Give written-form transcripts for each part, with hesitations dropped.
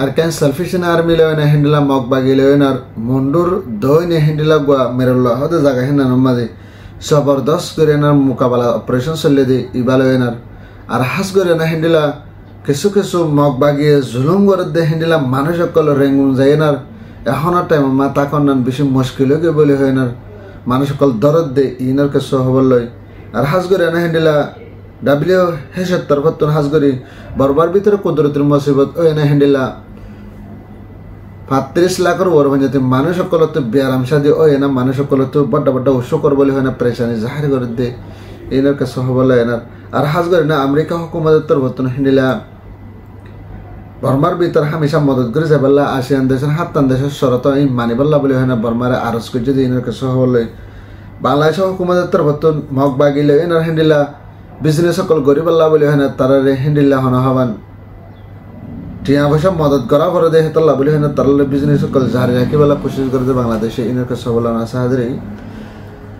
R can সালফিশন army লেওনা হেন্ডিলা mug বাগি লেওনার মন্ডুর দইনে হেন্ডিলা গুয়া মেরুল্লাহ হতে জায়গা হেনার মাঝে জবরদস্ত করে এনার মোকাবেলা অপারেশন চলে দিয়ে ইবা লেওনার আর হাস করে না হেন্ডিলা কিছু কিছু মগ বাগিয়ে জুলুম করে দে হেন্ডিলা মানুষ সকল রেঙ্গুন যায় এনার এখনের টাইম মা তাকন বেশি মুশকিল হয়ে বলে হয় এনার মানুষ সকল দরদ দে ইনার কিছু হবার লয় আর হাস করে না হেন্ডিলা ডাব্লিউ হেসের তরফত হাস করি বরবার ভিতরে কুদরতের মুসিবত ও এনে হেন্ডিলা 35 লাখের ওর যাতে মানুষ সকলতে ব্যারাম সাদি ও এনা মানুষ সকলতে বড় বড় উৎসকর বলে হয় না প্রেশানি জাহির করে দে এনার কাছে হবল এনার আর হাজ করে না আমেরিকা হুকুমতের তরফত হেন্ডিলা বর্মার ভিতর হামেশা মদত করে যাবাল্লা আসিয়ান দেশের হাত্তান দেশের শরত এই মানিবাল্লা বলে হয় না বর্মারে আরজ করে যদি এনার কাছে হবল বাংলাদেশ হুকুমতের তরফত মগ বাগিলে এনার হেন্ডিলা বিজনেস সকল গরিবাল্লা বলে হয় না তারা হেন্ডিলা হন হবান টিয়া পয়সা মদত করা করে দেয় তাল্লা বলে হয় না তারা বিজনেস সকল জারি রাখিবেলা কোশিশ করে বাংলাদেশে এনার কাছে হবল না সাহায্যে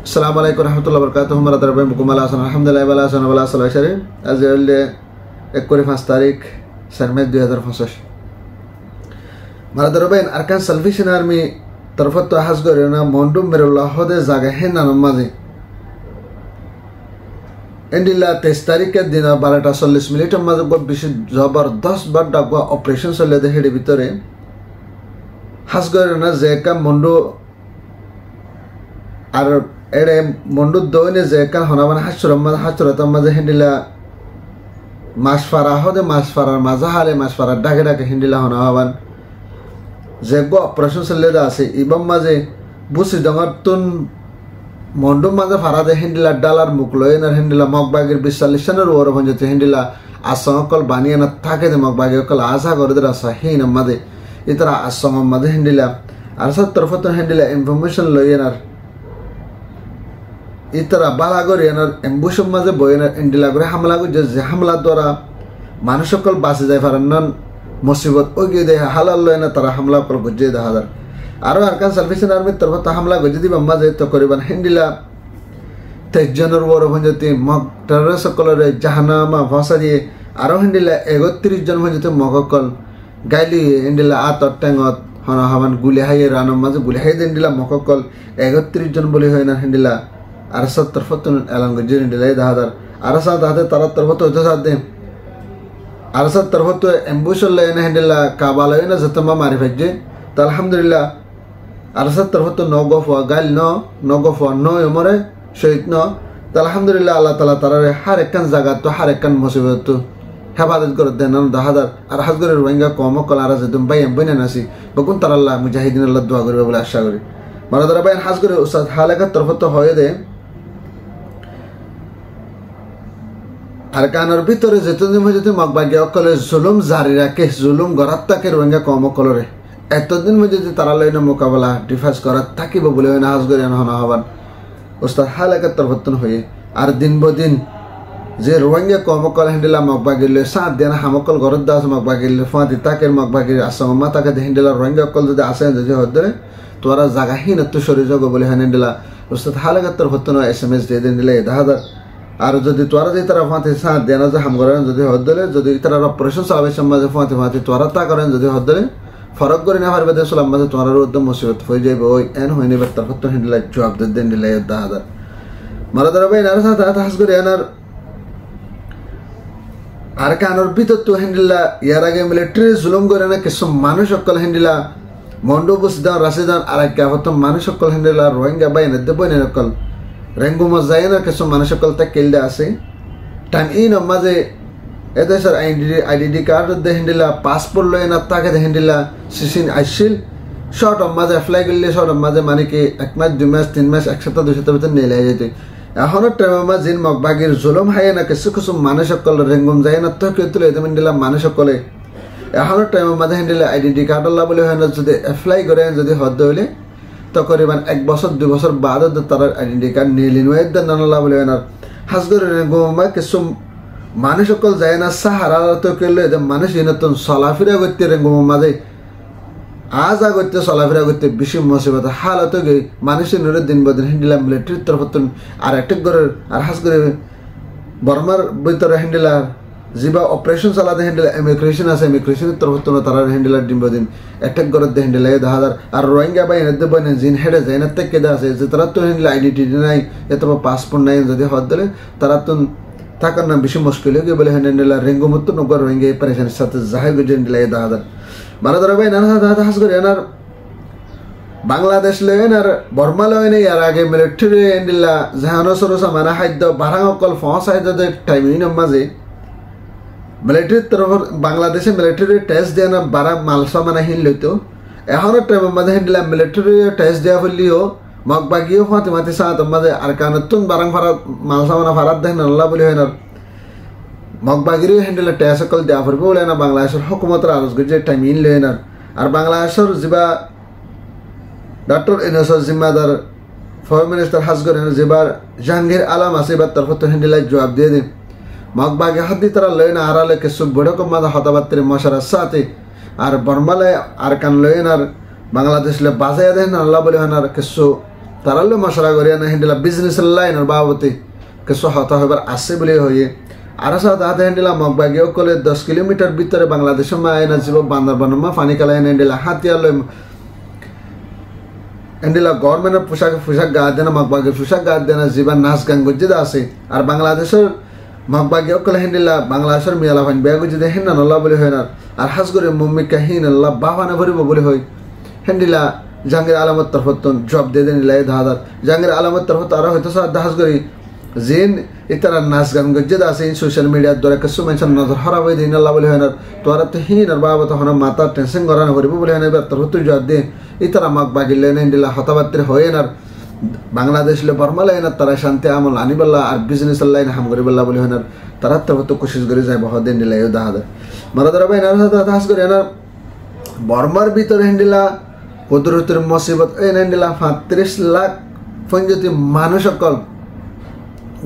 আসসালামু আলাইকুম রহমতুল্লাহ বরকাতুহু মারা দরবে মুকুমাল হাসান আলহামদুলিল্লাহ বালা হাসান বালা সাল্লাহ শরী আজ হলে 1 তারিখ 4 মে 2025 মারা দরবে আরকান সালফিশন আর্মি তরফত হাজ করে না মন্ডুম মেরুল্লাহ হদে জায়গা হেনা নমাজে এন্ডিলা 23 তারিখের দিন 12:40 মাঝে বেশি জবরদস্ত বার ডাকবা অপারেশন চলে দে হেডি ভিতরে হাজ করে না যে কাম মন্ডু আর এড়ে মন্ডু দইনে যে কান হনাবান হাসুরতার মাঝে হেন্ডিলা মাছ ফারা হদে মাছ ফারার মাঝে হালে মাছ ফারার ডাকে ডাকে হেন্ডিলা হনা হবান যে গো অপারেশন চলে আছে ইবাম মাঝে বুসি ডঙর তুন মন্ডুম মাঝে ফারা দে হেন্ডিলা ডালার মুখ লয় না হেন্ডিলা মগবাগের 40 সনের ওর হঞ্জতে হেন্ডিলা আসঙ্কল বানিয়ে না থাকে দে মগবাগে কল আশা করে দে রাসা হিন মাঝে ইতরা আসঙ্গ মাঝে হেন্ডিলা আর সব তরফত হেন্ডিলা ইনফরমেশন লয়েনার ইতরা বালাগর এনার এম্বুসম মাঝে বয়েনার এন্ডিলা করে হামলা করে যে হামলা দ্বারা মানুষ সকল বাঁচে যায় পারেন মুসিবত ওগিয়ে দেয় হালাল লয় না তারা হামলা কল গুজিয়ে দেখা যায় আরো আরকান সালফিশন আর্মির তরফত হামলা গজি দিবা মাঝে তো করিবান হেন্ডিলা 23 জনের ওর ভঞ্জতি মগ টেরর সকলের জাহানামা ভাষা দিয়ে আরো হেন্ডিলা 31 জন ভঞ্জতি মগকল গাইলি হেন্ডিলা আতর টেঙত হন হবান গুলি হাইয়ে রানম মাঝে গুলি হাই হেন্ডিলা মগকল 31 জন বলি হয় না হেন্ডিলা আর সব তরফত এলান গজি হেন্ডিলা দাহাদার আর সাথে দাহাদে তারা তরফত হতে সাথে আর সব তরফত এম্বুশল লাইন হেন্ডিলা কাবালয় না যতমা মারি ফেজে তো আলহামদুলিল্লাহ আর সব তরফত নগফ গাইল নগফ নমরে শহীদ তো আলহামদুলিল্লাহ আল্লাহ তালা তারা হার একখান জায়গা তো হার একখান মুসিবত তো হেফাজত করে দেন দাহাদার আর হাজগরের রোহিঙ্গা কম কল আর যেতুম ভাই বইনে নাসি বকুন তার আল্লাহ মুজাহিদিন আল্লাহ দোয়া করবে বলে আশা করি মারাদারা ভাই হাজগরে উস্তাদ হালেকার তরফত হয়ে দে আর কানের ভিতরে যেতদিন যদি মগবাগিয়া অকলে জুলুম জারি রাখে জুলুম গড়াত থাকে রোহিঙ্গা কম কলরে এতদিন যদি তারা লইনে মোকাবেলা ডিফেন্স করার থাকিব বলে হয় না হাজগরে হনা হবান উস্তাদ হালেকার তরফত হয়ে আর দিন বদিন যে রোহিঙ্গা কমকল হেন্ডিলা মগবাগিলে সাত দিন হামকল ঘরত দাস মগবাগিলে ফাঁতি তাকের মগবাগির আসমা তাকে হেন্ডিলা রোহিঙ্গা কল যদি আসে যদি হদ্দরে তোরা জাগাহীন তো সরি যোগ বলে হেন্ডিলা উস্তাদ হালেকার তরফত SMS দিয়ে দিন দিলে দাহাদার আর যদি তোরা যে তারা ফাঁতি সাত দিন যে হাম করেন যদি হদ্দলে যদি তারা অপারেশন চালাবে সমাজে ফাঁতি ফাঁতি তোরা তা করেন যদি হদ্দলে ফরক করে না পারবে দেশলাম মাঝে তোমার উদ্যম মুসিবত হয়ে যাবে ওই এন হয়ে নেবে তরফত হেন্ডিলা জবাব দেন দিলে দাহাদার মারা দাঁড়া ভাই নার সাথে হাস করে এনার আর কানোর ভিতর তো হেন্ডিলা ইয়ার আগে মিলিটারি জুলুম করে না কিছু মানুষ সকল হেন্ডিলা মন্ডু বুসদান রাশিদান আর এক হতো মানুষ সকল হেন্ডিলা রোহিঙ্গা বাই না দেবই না সকল রেঙ্গুমা যায় না কিছু মানুষ সকল তা কেলদা আছে টাইম ইন মাঝে এদেশের আইডেন্টি কার্ড দে হেন্ডিলা পাসপোর্ট লয় না তাকে দে হেন্ডিলা সিসিন আইসিল শর্ট মাঝে অ্যাপ্লাই করলে শর্ট মাঝে মানে কি 1 মাস 2 মাস 3 মাস 1 সপ্তাহ 2 সপ্তাহ ভিতরে নিয়ে যেতে এখনো টাইমে জিন মগবাগির জুলুম হায় না কিছু কিছু মানুষ সকল রেঙ্গুম যায় না তো কেউ তুলে হেন্ডিলা মানুষ সকলে এখনো টাইমে মাঝে হেন্ডিলা আইডেন্টি কার্ড আল্লাহ বলে হয় না যদি অ্যাপ্লাই করে যদি হদ্দ হইলে তো করিবান 1 বছর 2 বছর বাদ তারা আইডেন্টি কার্ড নিয়ে লিন ওয়েদান আল্লাহ বলে হয় না হাজগরের রেঙ্গুমা কিছু মানুষ সকল যায় না সাহারা তো কেলে মানুষ নতুন চলাফেরা করতে রেঙ্গুমা মাঝে আজ আগতে চলাফেরা করতে বেশি মুসিবত হালত গই মানুষের নরে দিন বদিন হেন্ডিলা মিলিটারির তরফত আর একটা ঘরের আর হাস করে বর্মার ভিতরে হেন্ডিলা যিবা অপারেশন চালাতে হ্যান্ডেল ইমিগ্রেশন আছে ইমিগ্রেশনের তরফ থেকে তারা হ্যান্ডেলার ডিম্বদিন অ্যাটাক করে দে হ্যান্ডেল 10,000 আর রোহিঙ্গা বা এনে দেব না জিন হেডে যায় না থেকে কেদা আছে যে তারা তো হ্যান্ডেল আইডেন্টিটি নাই এতবা পাসপোর্ট নাই যদি হদ দিলে তারা তো থাকার না বেশি মুশকিল হয়ে গিয়ে বলে হ্যান্ডেলার রেঙ্গো মতো নগর রোহিঙ্গা এই পরেশানির সাথে জাহাজ গুজে হ্যান্ডেল 10,000 মানে ধরো ভাই নানা হাস করে এনার বাংলাদেশ লেন আর বর্মা লেন ইয়ার আগে মিলিটারি হ্যান্ডেলা জাহানো সরসা মানে খাদ্য বারাং অকল ফস খাদ্য টাইমিং মাঝে মিলিটারির তরফ বাংলাদেশে মিলিটারি টেস্ট দেওয়া না বারা মালসা মানে হিল লইতো এখনো টাইমের মাঝে হ্যান্ডেলা মিলিটারি টেস্ট দেওয়া হলেও মগ বাগিও ফাঁতি মাতি সাত মাঝে আর কানতুন বারাং ফারাত মালসা মানে ফারাত দেখেন আল্লাহ বলি হয় না মগ বাগিরও হ্যান্ডেলা টেস্ট সকল দেওয়া পড়বে বলে না বাংলাদেশের হুকুমতের আলোচ করছে টাইমিং লয় না আর বাংলাদেশের যা ডক্টর ইউনূসের জিম্মাদার ফরেন মিনিস্টার হাজগর যেবার জাহাঙ্গীর আলম আছে এবার তরফ তো হ্যান্ডেলা জবাব দিয়ে দিন মগবাগে হাতি তারা লয় না আড়ালে কিছু বড়ক মাদা হতাবাত্রে মশারার সাথে আর বর্মালে আর কান লয় আর বাংলাদেশ লে বাজায় দেন আল্লাহ বলে হন আর কিছু তারা লো মশারা করিয়া না হ্যান্ডেলা বিজনেস লাইন আর বাবতে কিছু হতা হবার আসে বলে হয়ে আর সাথে হাতে হ্যান্ডেলা মগবাগে কলে 10 কিলোমিটার ভিতরে বাংলাদেশের মা আইনা জীব বান্দরবানমা ফানি কালাই হ্যান্ডেলা হাতিয়া লয় হ্যান্ডেলা গভর্নমেন্টের পোশাক গা দেনা মগবাগে পোশাক গা দেনা জীবন নাচ গান গজ্জিদা আছে আর বাংলাদেশের মগবাগে অকল হ্যান্ডেলা বাংলাদেশের মিয়ালা ফাইন বেগু যদি হেন আল্লাহ বলে হয় না আর হাস করে মুম্মিকা হিন আল্লাহ বাহানা ভরিব বলে হয় হ্যান্ডেলা জাহাঙ্গীর আলমের তরফতন জব দিয়ে দেন লাই 10,000 জাহাঙ্গীর আলমের তরফত আরো হয়তো হাস করি যেন ইতারা নাচ গান গজ্জিদা আছে সোশ্যাল মিডিয়ার দ্বারা কিছু মেনশন নজর হরা হয়ে দিন আল্লাহ বলে হয় না তোরা তো হিন আর বাবা তখন মাথা টেনশন করানো ভরিব বলে হয় না এবার তরফত জব দিয়ে ইতারা মগবাগি লেন হ্যান্ডেলা হতাবাত্রে হয়ে না বাংলাদেশ লে বর্মা লাইন তারা শান্তি আমল আনিবাল্লা আর বিজনেস লাইন হাম করিবাল্লা বলে হয় না তারা তো কোশিশ করে যায় বহুত দিন দিলাই 10,000 মারা ধরা ভাই না হাস করে না বর্মার ভিতরে হ্যান্ডেলা কুদরতের মুসিবত এই হ্যান্ডেলা 35 লাখ পঞ্জতি মানুষ সকল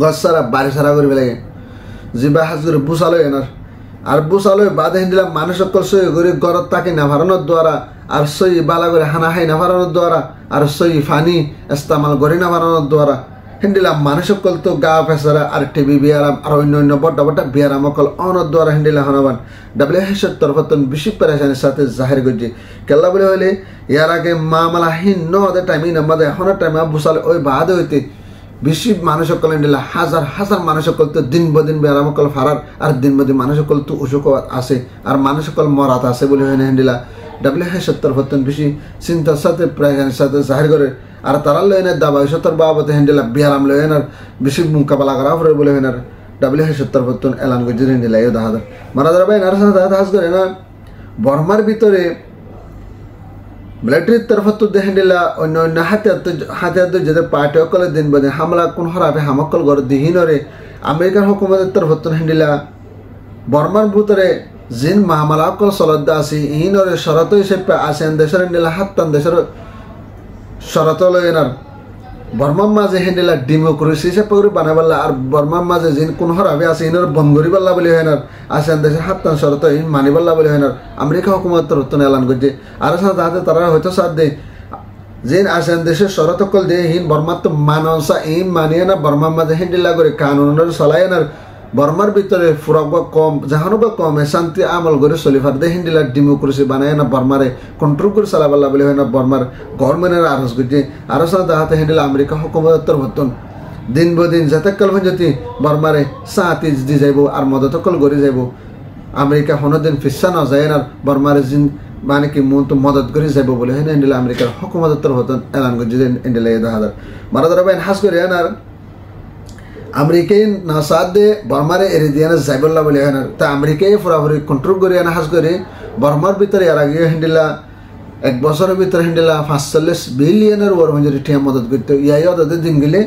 গছ সারা বাড়ি সারা করিবে লাগে জিবা হাস করে বুসালো এনার আর বুসালো বাদে হ্যান্ডেলা মানুষ সকল সই করে গরত তাকে না ভারানোর দ্বারা আর সই বালা করে হানা হাই না ভারানোর দ্বারা আর সই ফানি ইস্তেমাল করে না ভারানোর দ্বারা হ্যান্ডেলা মানুষ সকল তো গা ফেসারা আর টিভি বিয়ারাম আর অন্য বড় বড় বিয়ারাম অকল অনর দ্বারা হ্যান্ডেলা হনবান WHO তরফতন বেশি পরেশানির সাথে জাহির করছে কেল্লা বলে হইলে ইয়ার আগে মামলাহীন নদে টাইমিং আমাদের এখনো টাইম বুসালে ওই বাদে হইতে বেশি মানুষ সকল হ্যান্ডেলা হাজার হাজার মানুষ সকল তো দিন বদিন বিয়ারাম অকল ফারার আর দিন বদিন মানুষ সকল তো অসুখ আছে আর মানুষ সকল মরাত আছে বলে হয় না হ্যান্ডেলা WHO তরফতন বেশি চিন্তার সাথে পরেশানির সাথে জাহির করে আর তারা লয়নের দাবা সত্তর বাবতে হ্যান্ডেলা বিয়ারাম লয়নার বেশি মোকাবেলা করা পরে বলে হয় না WHO তরফতন এলান করছে হ্যান্ডেলা 10,000 মারা ধরা ভাই নার সাথে হাস করে না বর্মার ভিতরে মিলিটারির তরফত হ্যান্ডেলা অন্য হাতিয়ার যেদের পার্টি অকলে দিন বাদে হামলা কোন হরাবে হামকল গড় দিহীনরে আমেরিকার হুকুমতের তরফতন হ্যান্ডেলা বর্মার ভিতরে জিন মামলা অকল চলদ্দা আছে ইহিনরে শরত হিসেবে আসেন দেশের হ্যান্ডেলা হাত্তান দেশের শরত লয়নার বর্মার মাঝে হ্যান্ডেলা ডেমোক্রেসি হিসেবে করে বানাবাল্লা আর বর্মার মাঝে যিন কোন হরাবে আছে ইনর বন্ধ করিবাল্লা বলে হয় না আসেন দেশের হাত্তান শরত ইন মানিবাল্লা বলে হয় না আমেরিকা হুকুমত তরফতন এলান করছে আর সাথে তারা হয়তো সাথ দেয় যেন আসেন দেশের শরত কল দিয়ে হিন বর্মার তো মানসা ইন মানিয়ে না বর্মার মাঝে হ্যান্ডেলা করে কানুনের চলায় না বর্মার ভিতরে ফুরক কম যাহানো বা কম শান্তি আমল করে চলিফার দে হ্যান্ডেলা ডেমোক্রেসি বানায় না বর্মারে কন্ট্রোল করে চালাবাল্লা বলে হয় না বর্মার গভর্নমেন্টের আরজ করছে আর সাথে হাতে হ্যান্ডেলা আমেরিকা হুকুমতের তরফতন দিন বদিন যাতে যদি বর্মারে সাঁতি দি যাইব আর মদতকল গড়ে যাইব আমেরিকা কোনোদিন ফিসা না যায় না বর্মারে জিন মানে কি মন তো মদত করে যাইব বলে হয় না হ্যান্ডেলা আমেরিকার হুকুমতের তরফতন এলান করছে হ্যান্ডেলা 10,000 মারা ধরা ভাই হাস করে আর আমেরিকাই না সাথ দে বর্মারে এড়ে দিয়ে না যাইবল্লা বলে হয় না তা আমেরিকাই ফুরাফুরি কন্ট্রোল করে আনা হাস করে বর্মার ভিতরে এর আগে হ্যান্ডেলা 1 বছরের ভিতরে হ্যান্ডেলা 45 বিলিয়নের ওর মঞ্জুরি ঠিয়া মদত করতে ইয়াই ওদের দিন গেলে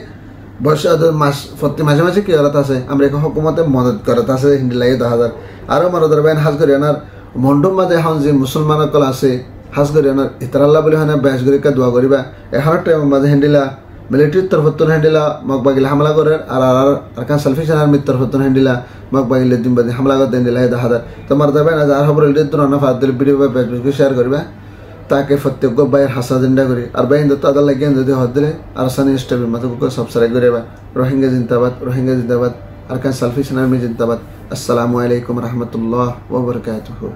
বয়স মাস প্রতি মাঝে মাঝে কি করতে আছে আমেরিকা হুকুমতে মদত করতে আছে হ্যান্ডেলা 10,000 আরও মারা ধরবে হাস করে আনার মন্ডম মাঝে এখন যে মুসলমান সকল আছে হাস করে আনার ইতারাল্লাহ বলে হয় না ব্যাস গরিকা দোয়া করিবা এখন টাইম মাঝে হ্যান্ডেলা মিলিটারির তরফতন হ্যান্ডেলা মগবাগিলে হামলা করেন আর কান সালফিশন আর্মির তরফতন হ্যান্ডেলা মগবাগিলে দিন বাদে হামলা করতে হ্যান্ডেলা 10,000 তোমার যাবে না আর খবর হলে তো না ফাদ দিলে ভিডিও ফেসবুকে শেয়ার করবে তাকে প্রত্যেক বাইর হাসা জিন্দা করি আর বাইন তো আদার লাগিয়ে যদি হদ দিলে আর সানি স্টেপের মাথা সাবস্ক্রাইব করে রোহিঙ্গা জিন্দাবাদ আরকান সালফিশনার মিজিন্দাবাদ। আসসালামু আলাইকুম রহমতুল্লাহ ওয়া বারাকাতুহু।